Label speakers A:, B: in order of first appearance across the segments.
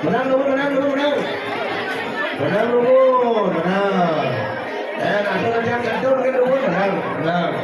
A: Menang dulu, menang dulu, menang. Menang dulu, menang. Nanti kerjaan satu mungkin dulu, menang, menang.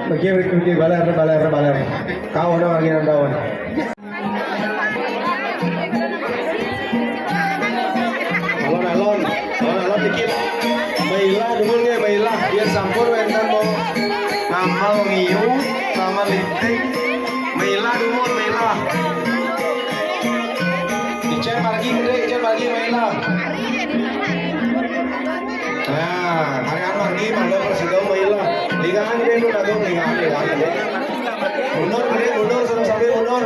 A: Pergi, balik. Kau udah lagi daun. Alon dikit. Baiklah dulunya, baiklah. Biar sampur wentan mau ngamal ngiu sama linting. Baiklah dulu, baiklah. Dicek lagi, baiklah. Nah, hari lagi malah persidang baiklah. Ligaan gede lu dagong, ligaan. Mundur, sampai mundur.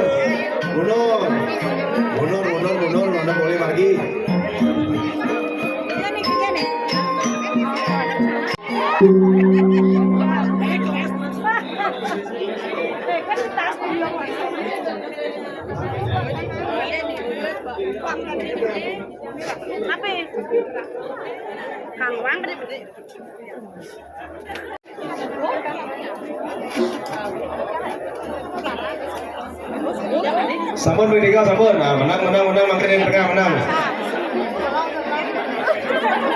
A: Mundur, mana boleh lagi.
B: Apa ya? Kangwang gede.
A: Sampun Bidika, sampun. Nah, menang, makin mereka menang.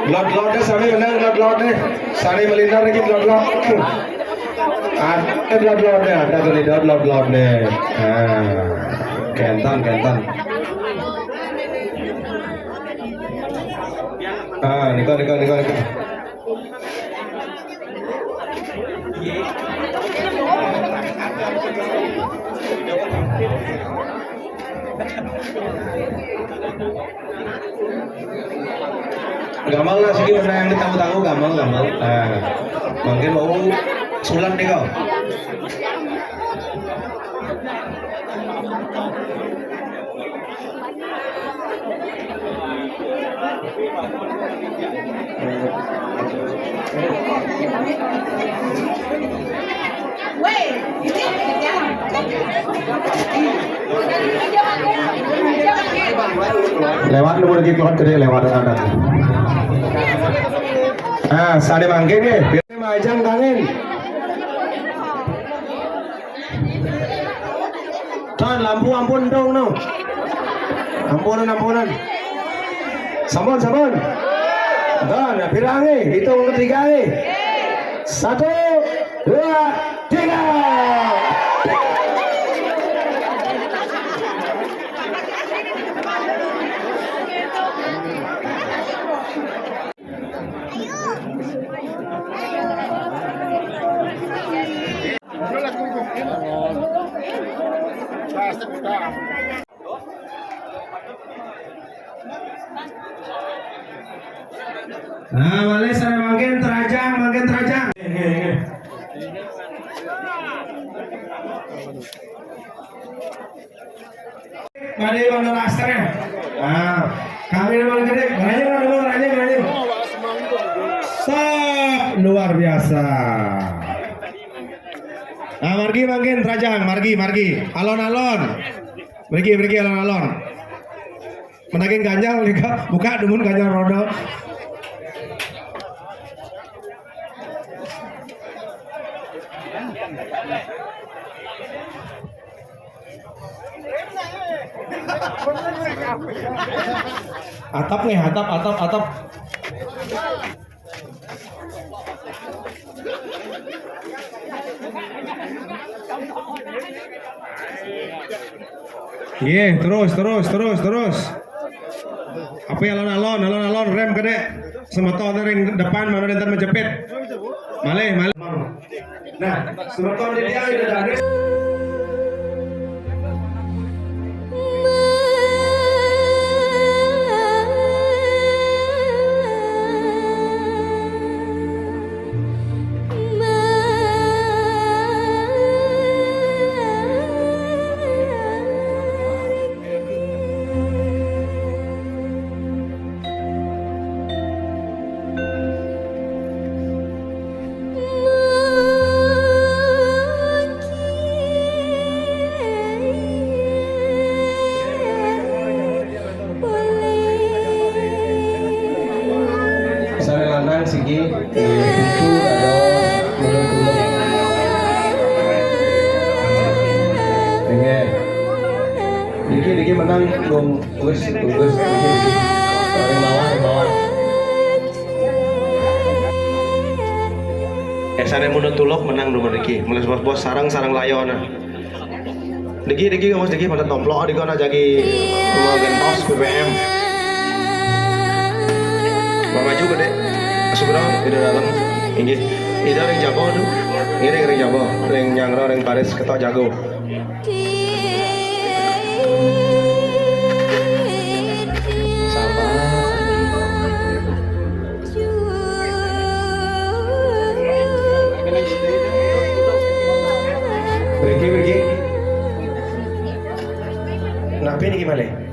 A: Lot deh, sani menang, lot deh. Sani melindar lagi lot. Ada lot deh, ada kelidar lot deh. Kentan. Nikah. Gamal lah sih pernah yang ditahu gamal. Mungkin mau sulam deh kau. Lewat lu lagi keluar gede lewat anak. Sade mangke nih, biar majang tangan. Tuan lampu ampun dong no. Ampunan. Sampun. Tuan, bilang nih, hitung ketiga nih. 1, 2, 3. Nah, boleh saya makin terajang. Mari bang lasternya. Kami memang gede. Rajin. Luar biasa. Margi makin terajang, margi. Alon. Pergi alon. Menakin ganjang buka demun ganjang rodo. Atap nih, atap. Iya, terus. Apa yang alon, rem kede. Semotor dari depan mana dan menjepit. Malih. Nah, semotor dia udah ada. Sigi itu ada menurut dengan Diki menang gong gus bawah sana mundur tulok menang nomor Diki mulai bos sarang layona Diki ngomong Diki pada tomplok di kona jadi gentos BBM maju gede seberang di dalam ini yang jago tuh ini yang jago yang nyangro yang Paris ketok jago sabar pergi kenapa ini gimana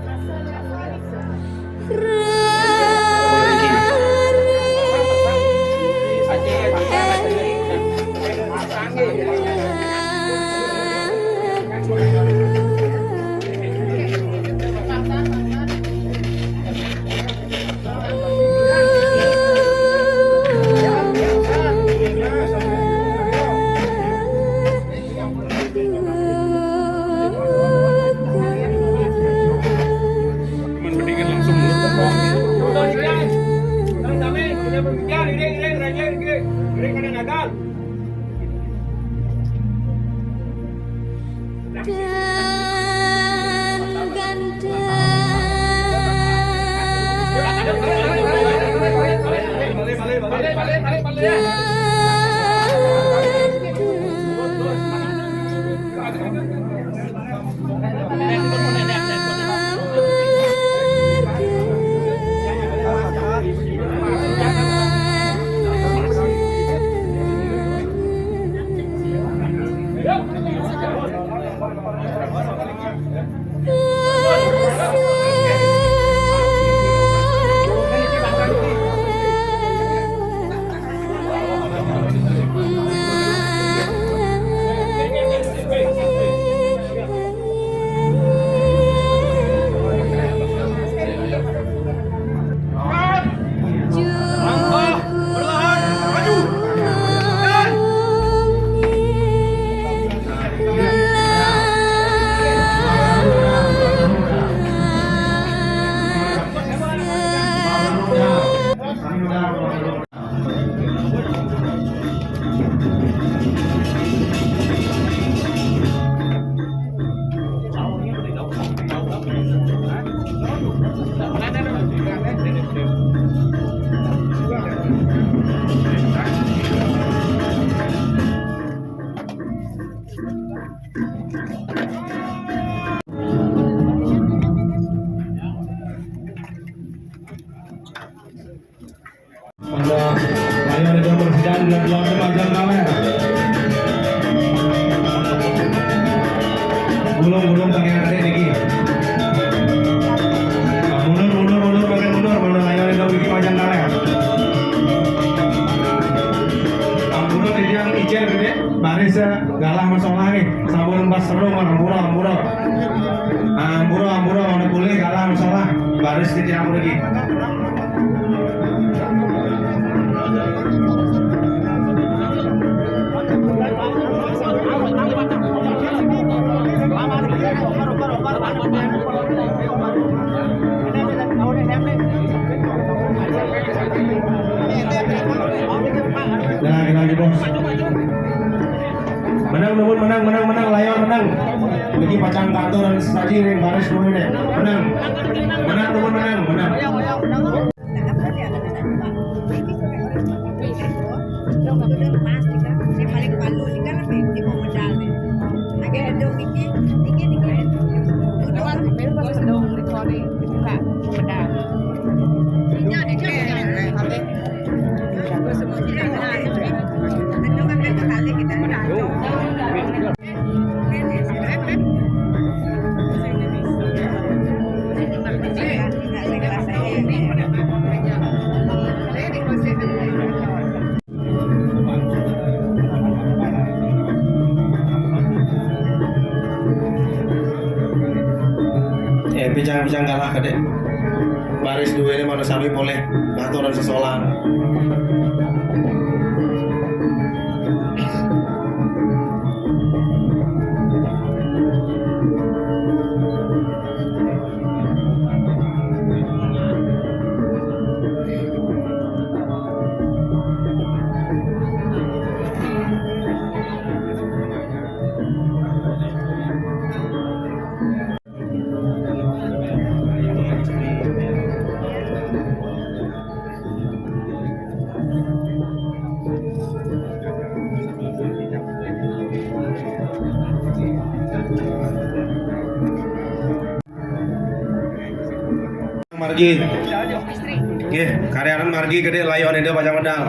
A: Gulung pakai nanti lagi. Mundur pakai mundur. Mana ayo kita bikin panjang kalian. Mundur ini yang ijel gede. Baris galah masalah nih. Sabun pas seru mana murah. Murah mana boleh galah masalah. Baris di yang lagi. aturan saji nih baris dulu nih. Menang. Menang teman menang, menang. Bijang-bijang kalah kadek baris dua ini mana sami boleh aturan sesolan. Margi, nggih, karyawan margi gede layon itu pajang medal.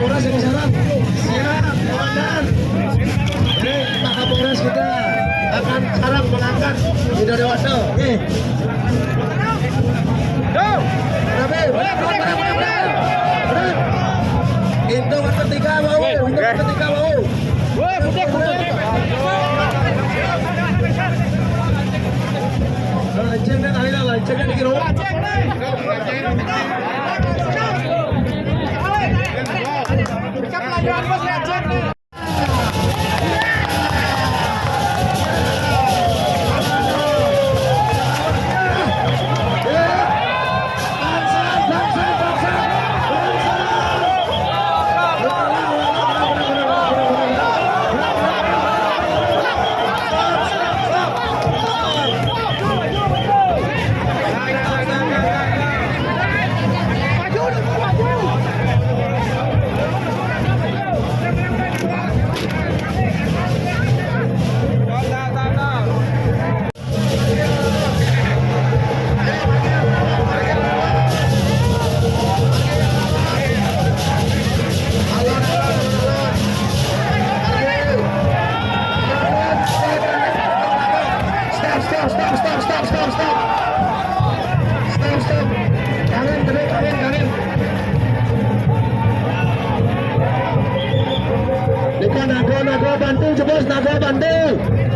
A: Kapolres ini sekarang siap komandan. Jadi Pak Kapolres kita akan sekarang mengangkat Widodo Dewasa. Oke. Go. Hitung ketiga mau, hitung ketiga mau. Lanceng kan akhirnya lanceng kan dikira. Pelajaran bos lanceng nih.
B: Polres Nava Bandung.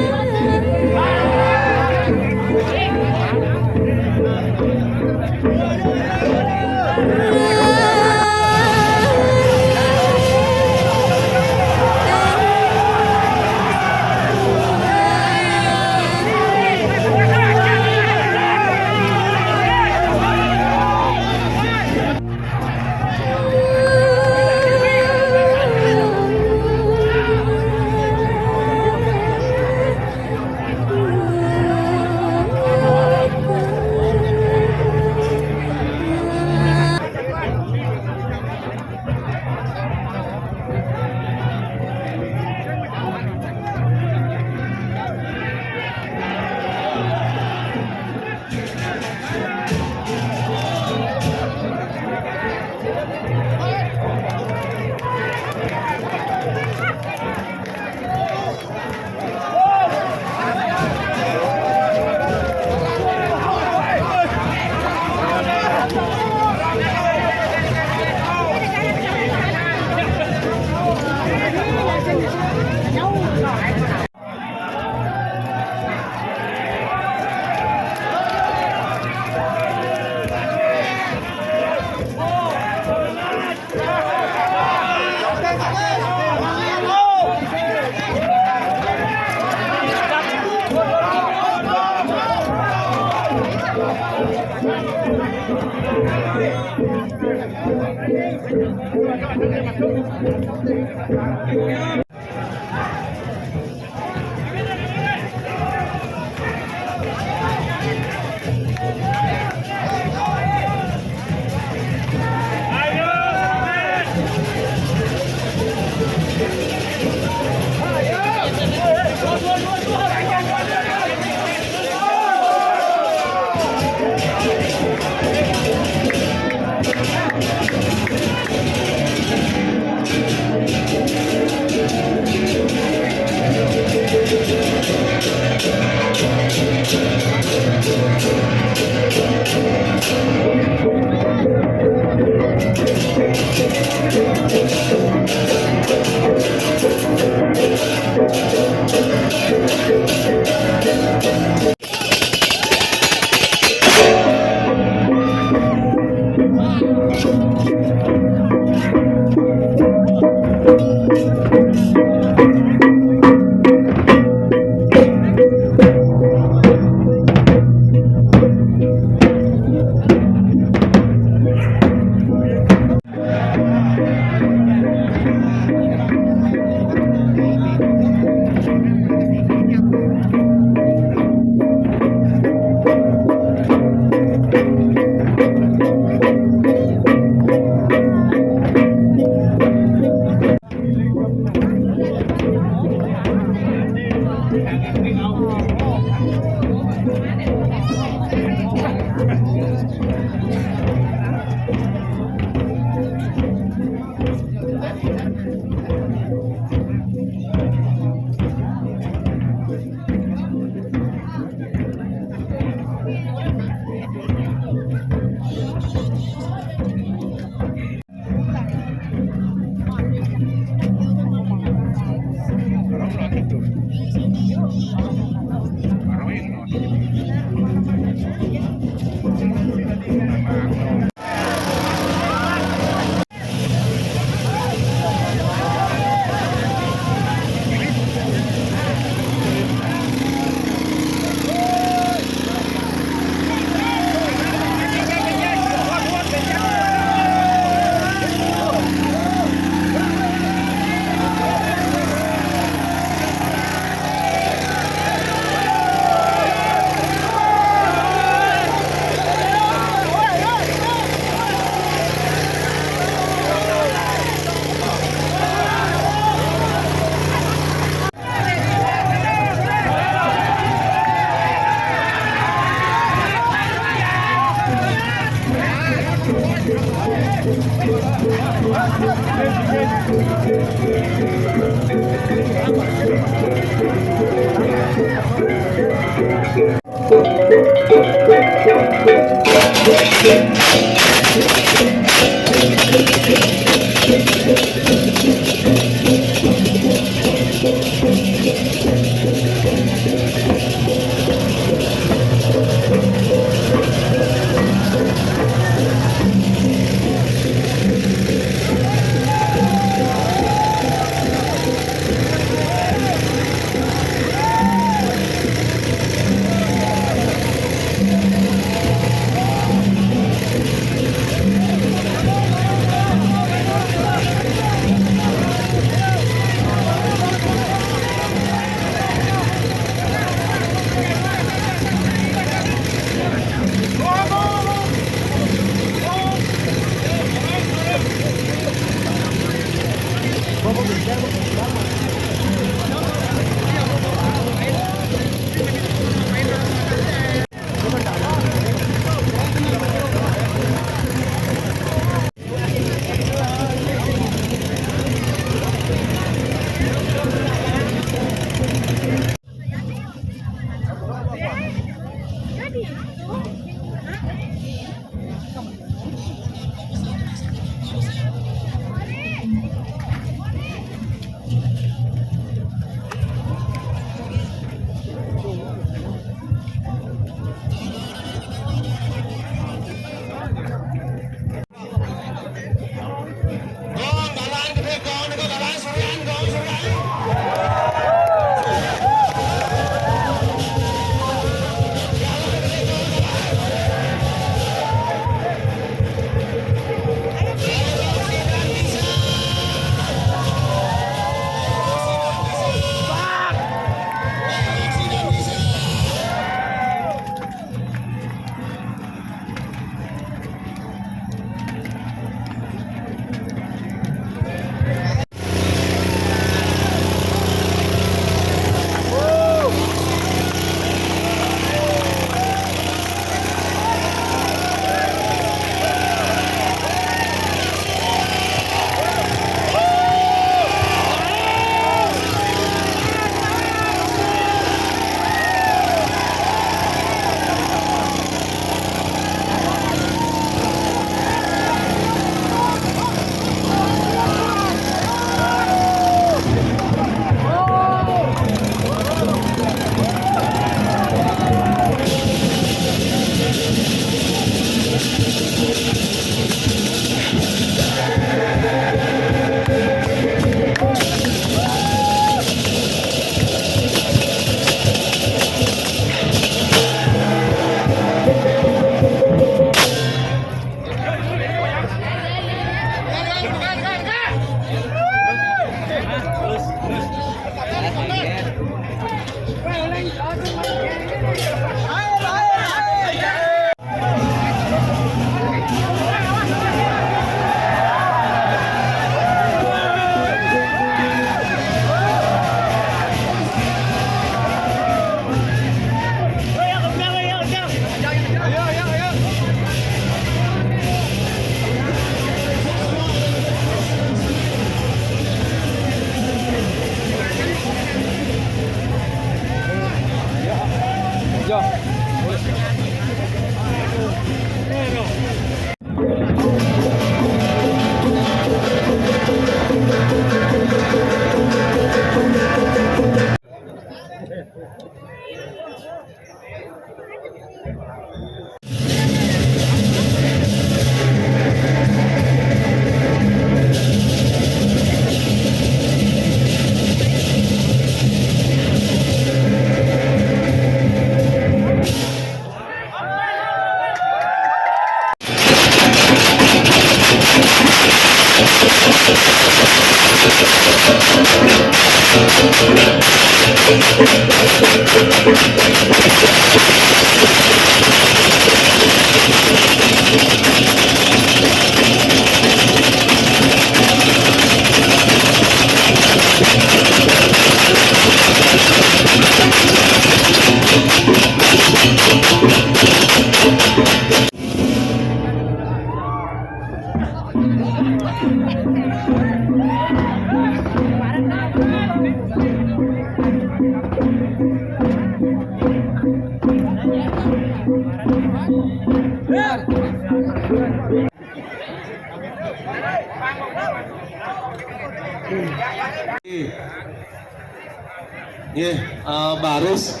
B: Baris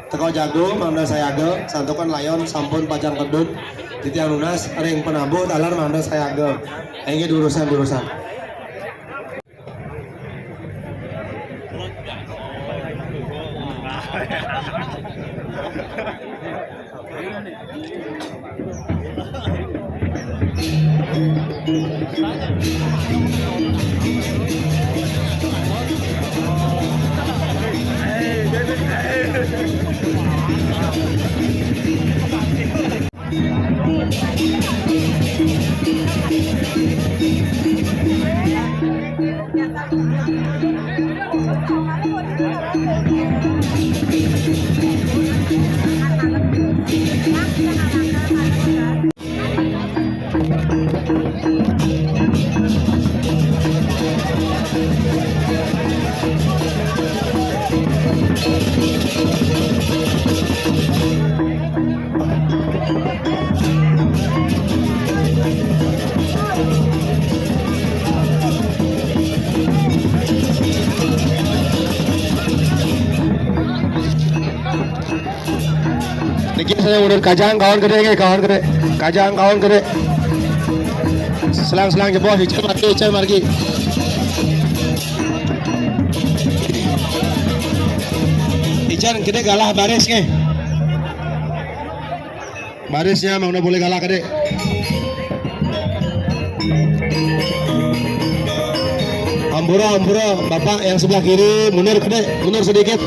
B: teko jago manda sayaga santukan layon sampun pajang kedut titiang lunas ring penabuh talar manda sayaga ini durusan Niki saya udah kajang kawan gede kajang kawan gede selang jebol hijau margi hijau gede galah baris ke barisnya mau udah boleh galah gede ambura bapak yang sebelah kiri mundur sedikit.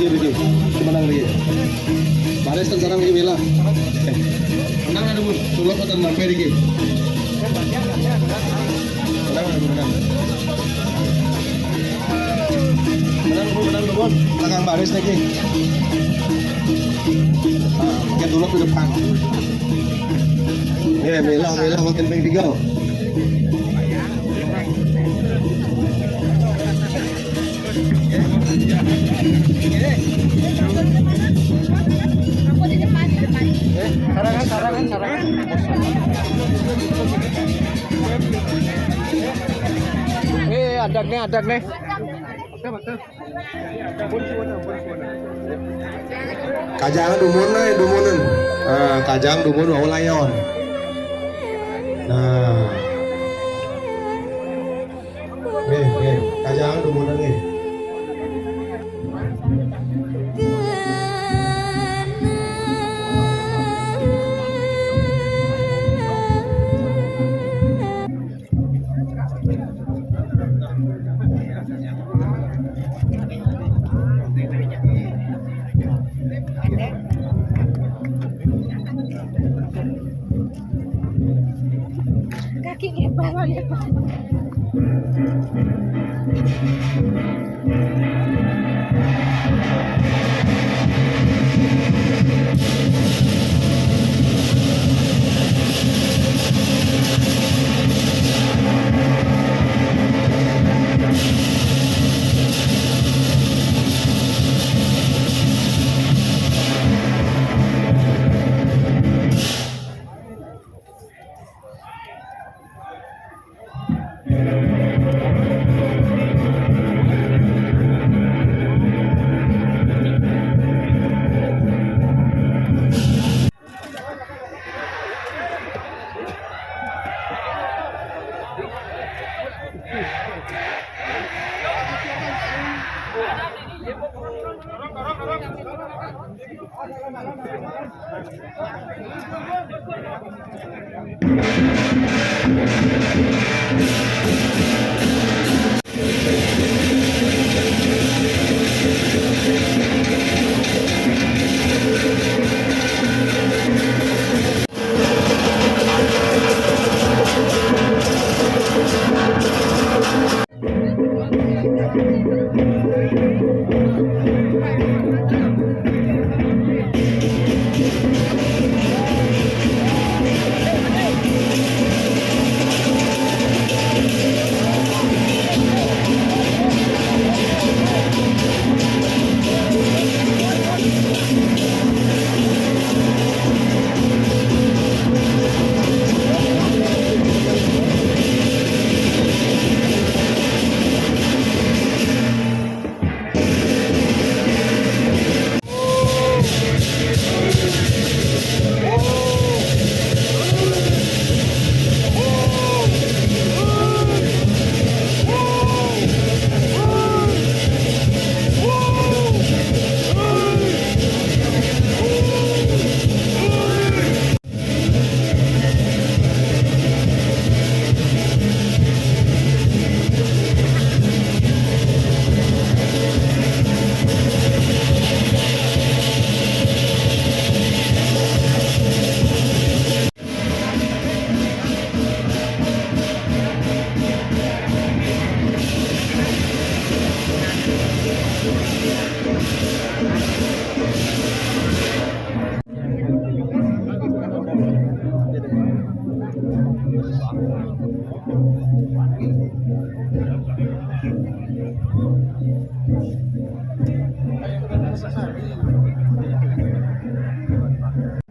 B: Pergi. Kemana lagi? Baris kan sekarang lagi bela. Menang ada bun. Tulok atau sampai lagi. Menang bun. Belakang baris lagi. Kita tulok ke depan. Bela makin pengen 3.
C: Adag nih.
B: Kajang dumunan. Nah, kajang dumun wau layon. Nah. Nih, kajang dumunan nih.
D: Kaki ngebar ya Pak.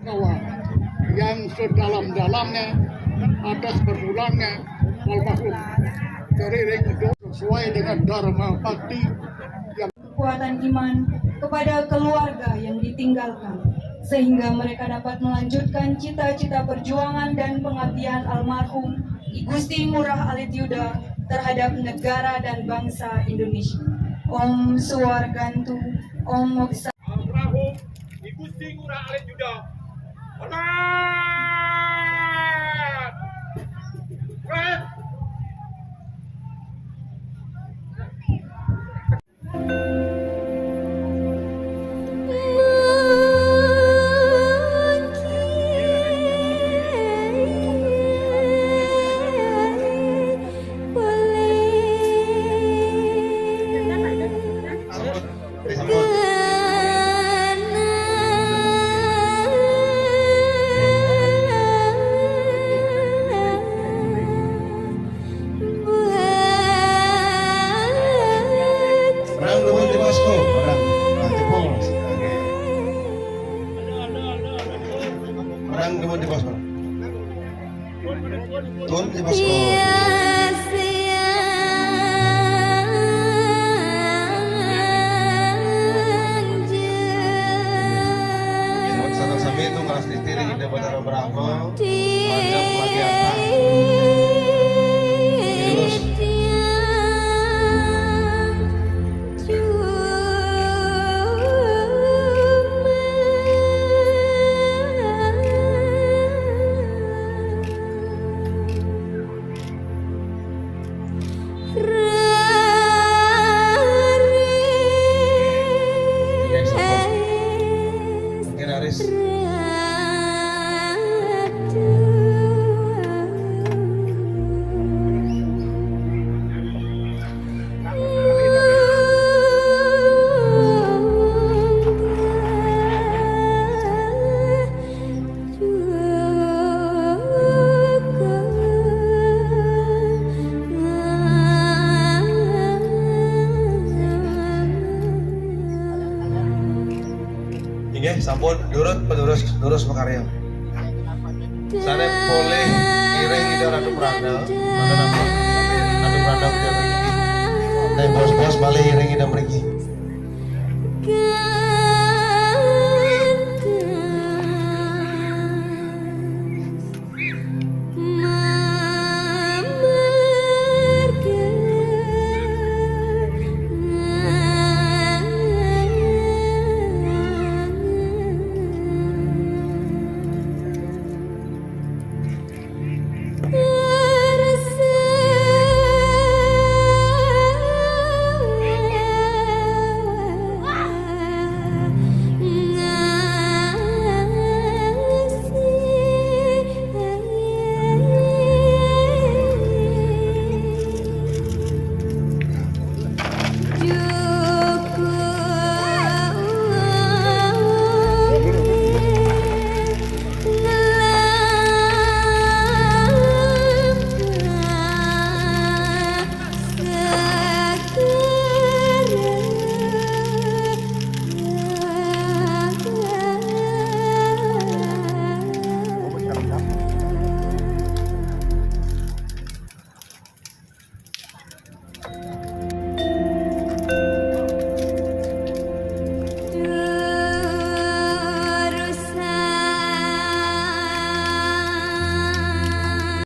E: Bahwa yang sedalam-dalamnya atas berpulangnya almarhum dari Ringdo sesuai dengan dharma bakti yang
F: kekuatan iman kepada keluarga yang ditinggalkan, sehingga mereka dapat melanjutkan cita-cita perjuangan dan pengabdian almarhum I Gusti Ngurah Alit Yuda terhadap negara dan bangsa Indonesia. Om Suwargantu, Om Moksa.
A: Almarhum I Gusti Ngurah Alit Yuda. Hormat!
B: Padang di pos mana? Tun di pos. Sarang sami itu kelas istri kita Batara Brahma. Pada pelajaran. Terus. Mungkin Aris. Inge, sampun durus pekarya. Sana boleh iring itu ratu peranda, mana nama ratu peranda kita pergi. Nah bos-bos balik iring kita pergi.